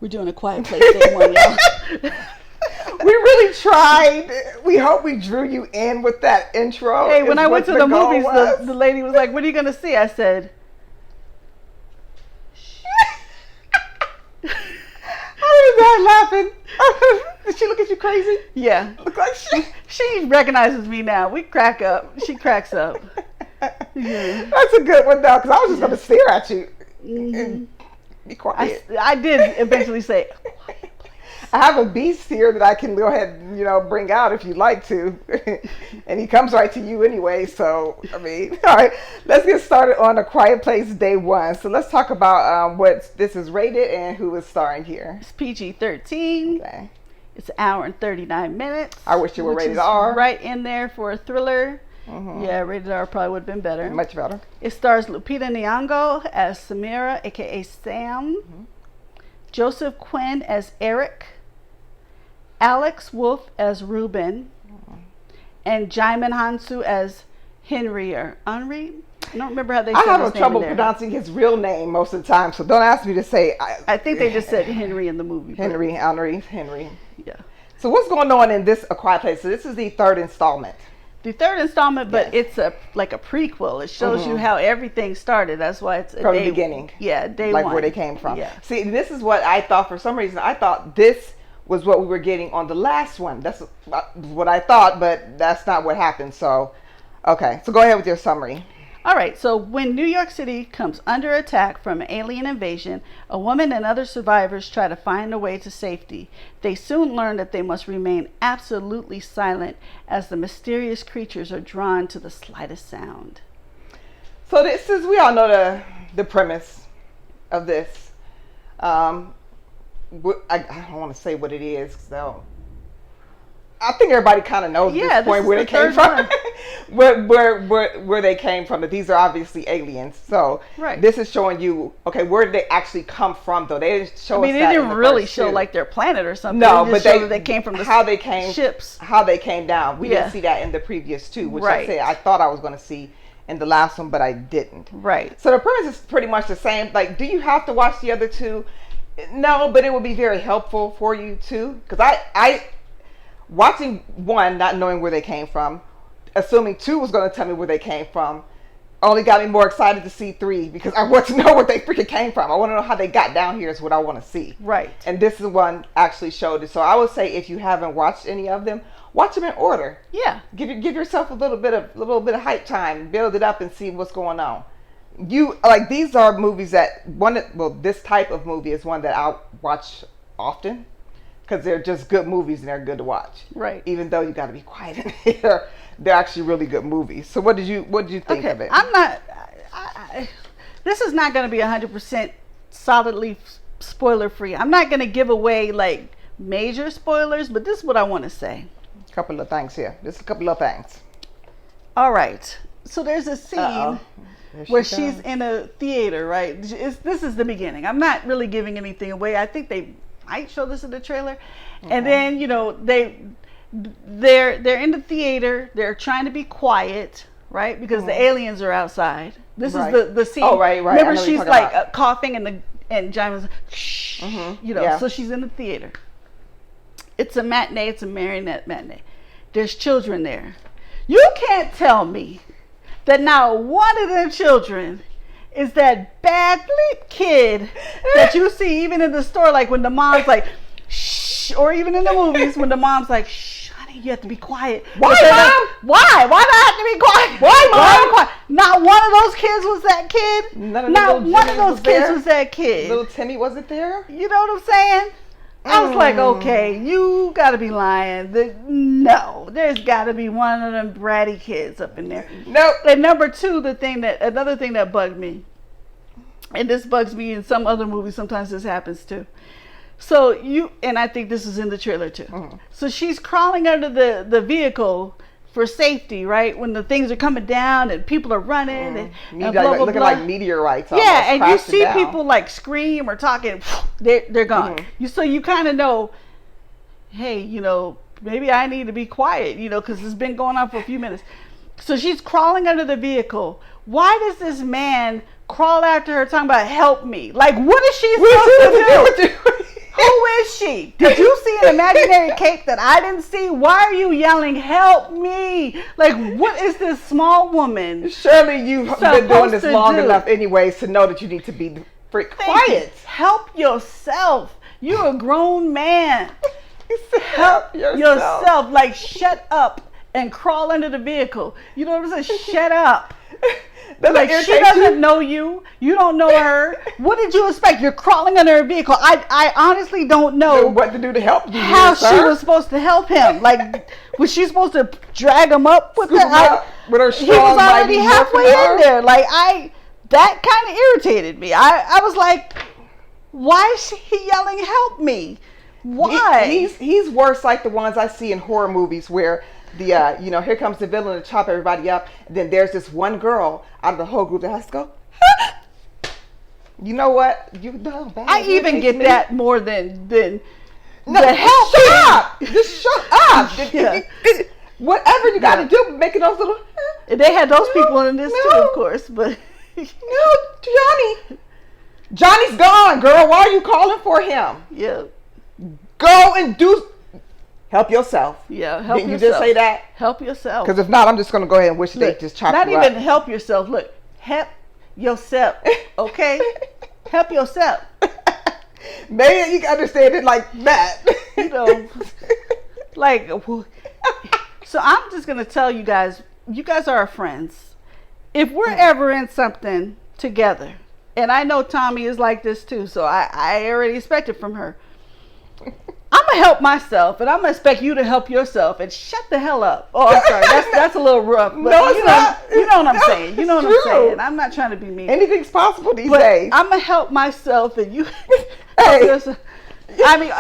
We're doing a Quiet Place Day 1, y'all. We really tried. We hope we drew you in with that intro. Hey, when I went to the movies, the lady was like, "What are you going to see?" I said, "I was not laughing." Did she look at you crazy? Yeah. Look like she recognizes me now. We crack up. She cracks up. Yeah. That's a good one, though, because I was just going to stare at you and be quiet. I did eventually say, I have a beast here that I can go ahead and, bring out if you'd like to. And he comes right to you anyway. So, all right, let's get started on A Quiet Place Day 1. So let's talk about what this is rated and who is starring here. It's PG-13. Okay. It's an hour and 39 minutes. I wish you were rated R. Right in there for a thriller. Mm-hmm. Yeah, rated R probably would have been better. Much better. It stars Lupita Nyong'o as Samira, a.k.a. Sam. Mm-hmm. Joseph Quinn as Eric. Alex Wolff as Ruben. Mm-hmm. And Jaimin Hansu as Henry or Henry. I don't remember how they said his name. I have trouble pronouncing his real name most of the time, so don't ask me to say. I think they just said Henry in the movie. Henry. Yeah. So what's going on in this A Quiet Place? So this is the third installment. The third installment, but it's like a prequel. It shows you how everything started. That's why it's from the beginning. Yeah, day like one. Where they came from. Yeah. See, this is what I thought. For some reason, I thought this was what we were getting on the last one. That's what I thought, but that's not what happened. So, okay. So go ahead with your summary. All right, so when New York City comes under attack from an alien invasion, a woman and other survivors try to find a way to safety. They soon learn that they must remain absolutely silent as the mysterious creatures are drawn to the slightest sound. So this is, we all know the premise of this. I don't want to say what it is, so I think everybody kind of knows at this point where they came from. where they came from. That these are obviously aliens. So this is showing you, okay, where did they actually come from? Though they didn't show us that. They didn't really show like their planet or something. No, but they came from the ships. How they came down. We didn't see that in the previous two, which I thought I was going to see in the last one, but I didn't. Right. So the premise is pretty much the same. Like, do you have to watch the other two? No, but it would be very helpful for you too, because I watching one, not knowing where they came from, assuming two was going to tell me where they came from, only got me more excited to see three, because I want to know where they freaking came from. I want to know how they got down here is what I want to see. Right. And this is one actually showed it. So I would say if you haven't watched any of them, watch them in order. Yeah. Give yourself a little bit of hype time, build it up and see what's going on. These are movies that this type of movie is one that I'll watch often. Because they're just good movies and they're good to watch. Right. Even though you got to be quiet in here, they're actually really good movies. So what did you think of it? This is not going to be 100% solidly spoiler free. I'm not going to give away like major spoilers, but this is what I want to say. A couple of things here. Just a couple of things. All right. So there's a scene where she's in a theater, right? This is the beginning. I'm not really giving anything away. I think they might show this in the trailer. Okay. And then they're in the theater, they're trying to be quiet, right, because the aliens are outside. This is the scene. Remember, she's like coughing and Jaimin's like, shh, so she's in the theater. It's a matinee, it's a marionette matinee. There's children there. You can't tell me that not one of them children is that bad kid that you see even in the store, like when the mom's like, shh, or even in the movies when the mom's like, shh, honey, you have to be quiet. Why, Mom? Why do I have to be quiet? Why, Mom? Not one of those kids was that kid. Not one of those kids was that kid. Little Timmy wasn't there? You know what I'm saying? I was like, okay, you gotta be lying. No, there's gotta be one of them bratty kids up in there. Nope. And number two, another thing that bugged me, and this bugs me in some other movies, sometimes this happens too. So and I think this is in the trailer too. Mm-hmm. So she's crawling under the vehicle for safety, right? When the things are coming down and people are running and blah, blah, blah. Looking like meteorites. Yeah, and you see people like scream or talking, they're gone. Mm-hmm. So you kind of know, hey, maybe I need to be quiet, because it's been going on for a few minutes. So she's crawling under the vehicle. Why does this man crawl after her talking about help me? Like, what is she supposed to do? Who is she? Did you see an imaginary cape that I didn't see? Why are you yelling, help me? Like, what is this small woman? Surely you've been doing this long enough anyways to know that you need to be quiet. Help yourself. You're a grown man. Help yourself. Like, shut up and crawl under the vehicle. You know what I'm saying? Shut up. Like, she doesn't know you. You don't know her. What did you expect? You're crawling under a vehicle. I honestly don't know what to do to help you. How she was supposed to help him. Like, was she supposed to drag him up with her? With her strong, he was already halfway in there. Like, that kind of irritated me. I was like, why is he yelling, help me? Why? He's worse like the ones I see in horror movies where the here comes the villain to chop everybody up, and then there's this one girl out of the whole group that has to go, you know what? You know bad. I even get that more than no, help. Shut up. Just shut up. Yeah. Whatever you got to do, making those little. They had those people in this too, of course, but no, Johnny's gone, girl. Why are you calling for him? Yeah. Go and do. Help yourself. Yeah, help Didn't yourself. you just say that? Help yourself. Because if not, I'm just going to go ahead and wish they just chop you up. Not even help yourself. Look, help yourself. Okay? Help yourself. Maybe you can understand it like that. You know, like, so I'm just going to tell you guys are our friends. If we're ever in something together, and I know Thommi is like this too, so I already expect it from her. I'm gonna help myself, and I'm gonna expect you to help yourself. And shut the hell up. Oh, I'm sorry. That's a little rough. But no, it's not. You know what I'm saying. You know what I'm saying. I'm not trying to be mean. Anything's possible these days. I'm gonna help myself, and you. Hey. I mean,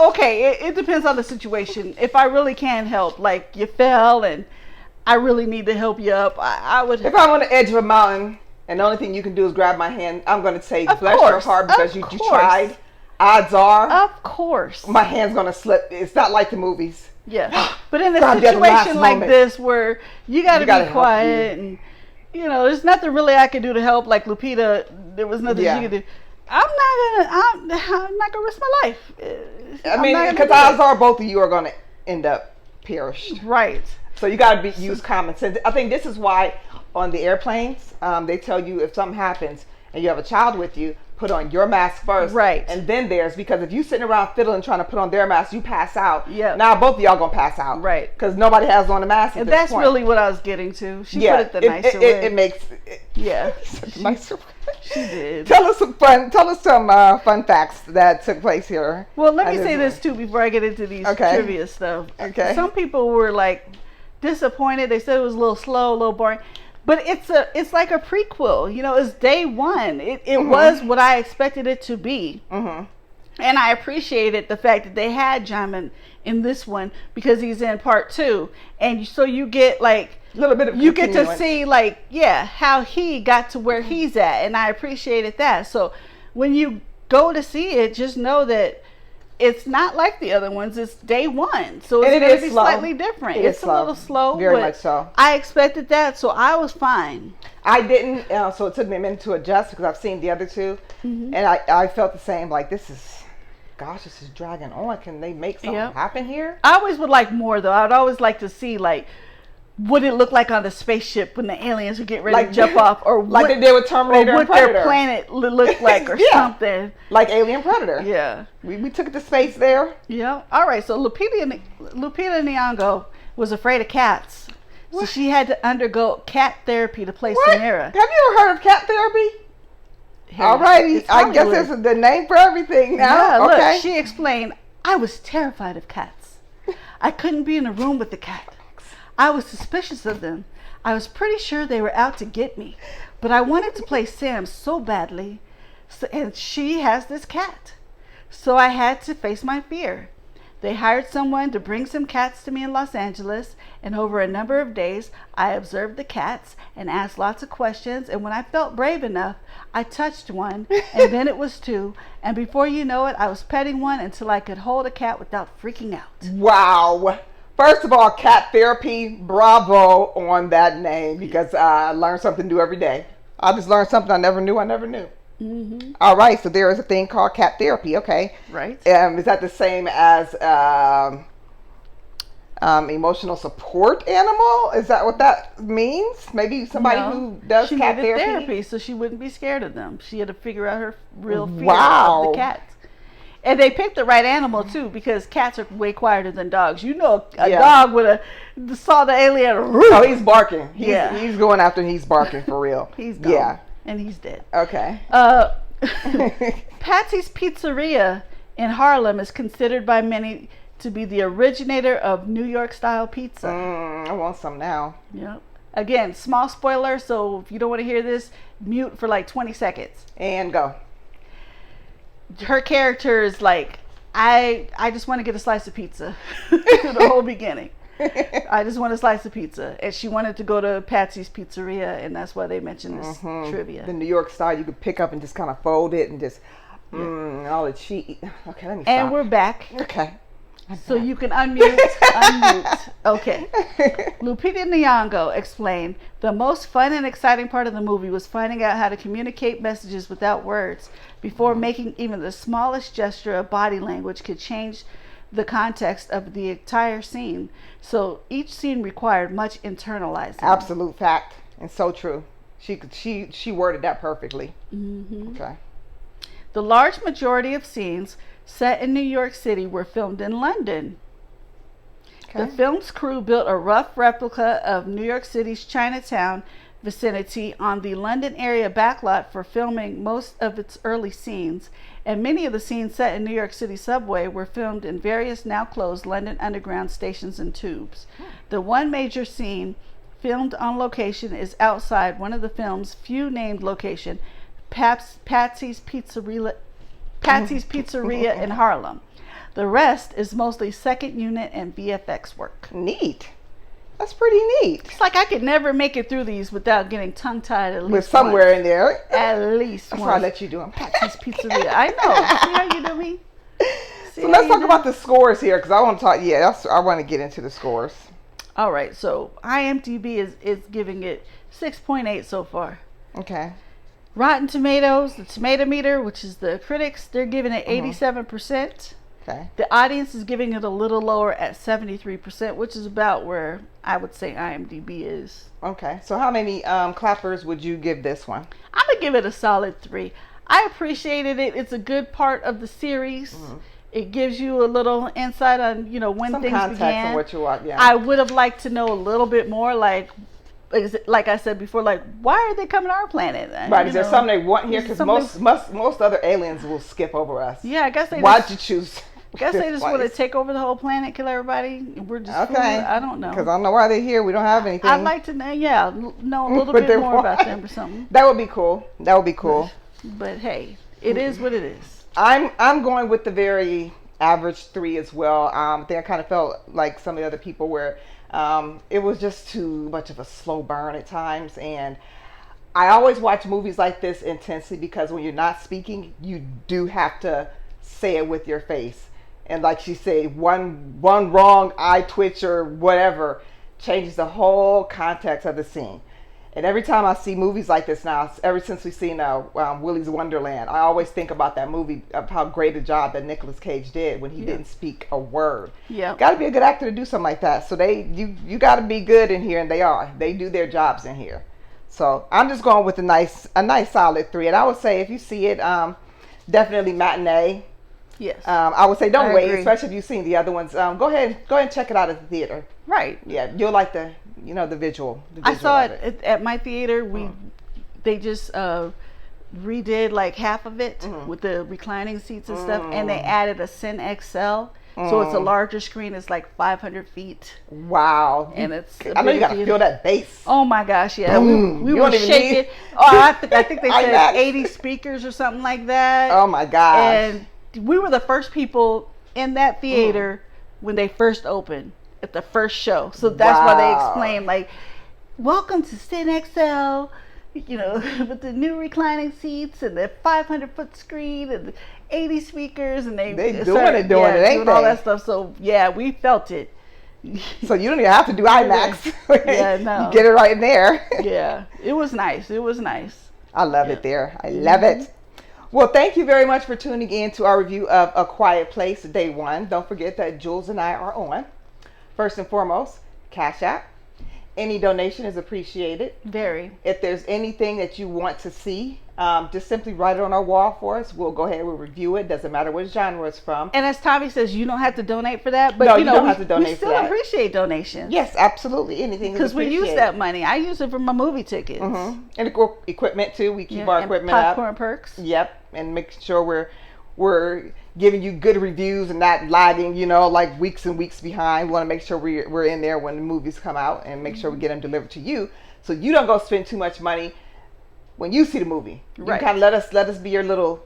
okay. It depends on the situation. If I really can help, like you fell, and I really need to help you up, I would. If I'm on the edge of a mountain, and the only thing you can do is grab my hand, I'm gonna say, bless your heart, because you tried. Odds are, of course, my hand's gonna slip. It's not like the movies. Yeah, but in a situation like this where you gotta be quiet, and there's nothing really I can do to help. Like Lupita, there was nothing she could do. I'm not gonna risk my life. I mean, because odds are both of you are gonna end up perished. Right. So you gotta use common sense. I think this is why on the airplanes, they tell you if something happens and you have a child with you, put on your mask first, right, and then theirs, because if you sitting around fiddling trying to put on their mask, you pass out. Yeah. Now both of y'all gonna pass out, right? Because nobody has on a mask. And that's really what I was getting to. She put it the nicer way. It makes such a nicer way. She did. Tell us some fun facts that took place here. Well, let me say this too before I get into these trivia stuff. Okay. Some people were like disappointed. They said it was a little slow, a little boring. But it's like a prequel, it's day one. It was what I expected it to be. Mm-hmm. And I appreciated the fact that they had Jamin in this one because he's in part 2. And so you get like a little bit of you get to see how he got to where he's at. And I appreciated that. So when you go to see it, just know that it's not like the other ones. It's day one, so it's going to be slightly different. It's a little slow, very much so. I expected that, so I was fine. I didn't, so it took me a minute to adjust because I've seen the other two, and I felt the same. Like this is dragging on. Can they make something happen here? I always would like more though. I'd always like to see what it looked like on the spaceship when the aliens would get ready to jump off, or like they did with Terminator or and Predator. Their planet looked like, or something. Like Alien Predator. Yeah, we took it to space there. Yeah. All right. So Lupita Nyong'o was afraid of cats, so she had to undergo cat therapy to play Samara. Have you ever heard of cat therapy? All righty. I guess this is the name for everything now. Yeah. Okay. Look, she explained, "I was terrified of cats. I couldn't be in a room with the cat. I was suspicious of them. I was pretty sure they were out to get me, but I wanted to play Sam so badly, and she has this cat. So I had to face my fear. They hired someone to bring some cats to me in Los Angeles, and over a number of days, I observed the cats and asked lots of questions, and when I felt brave enough, I touched one, and then it was 2, and before you know it, I was petting one until I could hold a cat without freaking out." Wow. First of all, cat therapy, bravo on that name, because I learn something new every day. I just learned something I never knew. Mm-hmm. All right, so there is a thing called cat therapy. Okay. Right. Is that the same as emotional support animal? Is that what that means? Maybe somebody who does she cat needed therapy, so she wouldn't be scared of them. She had to figure out her real fear Wow. of the cats. And they picked the right animal too, because cats are way quieter than dogs. You know, a dog would have saw the alien. Oh, he's barking. He's going after. He's barking for real. He's gone. Yeah, and he's dead. Okay. Patsy's Pizzeria in Harlem is considered by many to be the originator of New York style pizza. I want some now. Yep. Again, small spoiler, so if you don't want to hear this, mute for like 20 seconds. And go. Her character is like, I just want to get a slice of pizza. The whole beginning. I just want a slice of pizza. And she wanted to go to Patsy's Pizzeria, and that's why they mentioned this trivia. The New York style, you could pick up and just kind of fold it and just, all the cheese. Okay, let me stop. And we're back. Okay. So you can unmute. Okay. Lupita Nyong'o explained, the most fun and exciting part of the movie was finding out how to communicate messages without words. Before making even the smallest gesture of body language could change the context of the entire scene. So each scene required much internalizing. Absolute fact. And so true. She worded that perfectly. Mm-hmm. Okay. The large majority of scenes set in New York City were filmed in London. Okay. The film's crew built a rough replica of New York City's Chinatown vicinity on the London area backlot for filming most of its early scenes, and many of the scenes set in New York City subway were filmed in various now closed London Underground stations and tubes. The one major scene filmed on location is outside one of the film's few named location, Patsy's Pizzeria in Harlem. The rest is mostly second unit and VFX work. Neat. That's pretty neat. It's like I could never make it through these without getting tongue-tied at least with somewhere once. In there. At least That's once. why I let you do them. Patsy's Pizzeria. I know. See how you do me? So let's talk about the scores here, because I want to talk. Yeah, I want to get into the scores. All right. So IMDb is giving it 6.8 so far. Okay. Rotten Tomatoes, the tomato meter, which is the critics, they're giving it 87%. Okay. The audience is giving it a little lower at 73%, which is about where I would say IMDb is. Okay. So how many clappers would you give this one? I'm going to give it a solid 3. I appreciated it. It's a good part of the series. It gives you a little insight on, when some things context began. On what you want, yeah. I would have liked to know a little bit more, like I said before, like, why are they coming to our planet? Right, is there something they want here? Because most other aliens will skip over us. Yeah, I guess they Why'd you choose? I guess they just want to take over the whole planet, kill everybody. We're just okay. Food. I don't know. Because I don't know why they're here. We don't have anything. I'd like to know a little bit more about them or something. That would be cool. But hey, it is what it is. I'm going with the very average 3 as well. I think I kind of felt like some of the other people where it was just too much of a slow burn at times. And I always watch movies like this intensely because when you're not speaking, you do have to say it with your face. And like she said, one wrong eye twitch or whatever changes the whole context of the scene. And every time I see movies like this now, ever since we've seen Willy's Wonderland, I always think about that movie, of how great a job that Nicolas Cage did when he didn't speak a word. Yeah, got to be a good actor to do something like that. So you got to be good in here, and they are. They do their jobs in here. So I'm just going with a nice solid 3. And I would say if you see it, definitely matinee. Yes. I would say don't wait, especially if you've seen the other ones. Go ahead and check it out at the theater. Right. Yeah, you'll like the visual. I saw it at my theater. They just redid like half of it with the reclining seats and stuff, and they added a Cine XL. So it's a larger screen. It's like 500 feet. Wow. And it's I know you got to feel that bass. Oh my gosh, yeah. We were shaking. I think they said 80 speakers or something like that. Oh my gosh. And we were the first people in that theater when they first opened at the first show. So that's why they explained, like, welcome to Cine XL, with the new reclining seats and the 500-foot screen and the 80 speakers, and they doing it, ain't they? All that stuff. So yeah, we felt it. So you don't even have to do IMAX. Yeah, no. You get it right in there. Yeah, it was nice. I love it there. I love it. Well, thank you very much for tuning in to our review of A Quiet Place Day 1. Don't forget that Jules and I are on. First and foremost, Cash App. Any donation is appreciated. Very. If there's anything that you want to see, just simply write it on our wall for us. We'll go ahead, we'll review it. Doesn't matter what genre it's from. And as Thommi says, you don't have to donate for that. But no, you don't have to donate we for still that. appreciate donations. Yes, absolutely. Anything is because we use appreciated. that money. I use it for my movie tickets. And equipment too. We keep our and equipment up. popcorn perks. Yep, and make sure we're giving you good reviews and not lagging, like weeks and weeks behind. We want to make sure we're in there when the movies come out and make sure we get them delivered to you, so you don't go spend too much money when you see the movie. You kind of let us be your little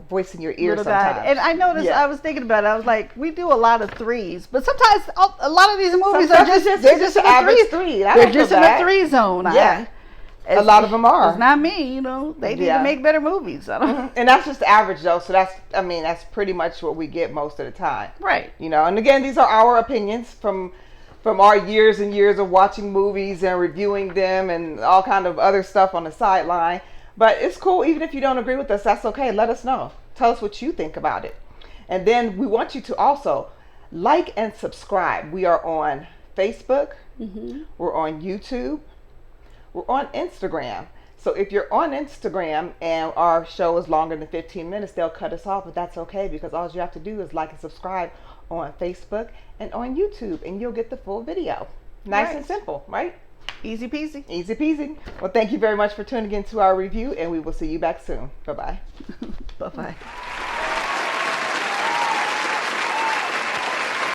voice in your ear sometimes. And I noticed, I was thinking about it. I was like, we do a lot of threes, but sometimes a lot of these movies are just in average three. They're just in the 3 zone. Yeah. A lot of them are. It's not me, They need to make better movies. And that's just the average, though. So that's pretty much what we get most of the time. Right. And again, these are our opinions from our years and years of watching movies and reviewing them and all kind of other stuff on the sideline. But it's cool. Even if you don't agree with us, that's okay. Let us know. Tell us what you think about it. And then we want you to also like and subscribe. We are on Facebook. We're on YouTube. We're on Instagram. So if you're on Instagram and our show is longer than 15 minutes, they'll cut us off, but that's okay, because all you have to do is like and subscribe on Facebook and on YouTube, and you'll get the full video. Nice and simple, right? Easy peasy. Easy peasy. Well, thank you very much for tuning in to our review, and we will see you back soon. Bye-bye. Bye-bye.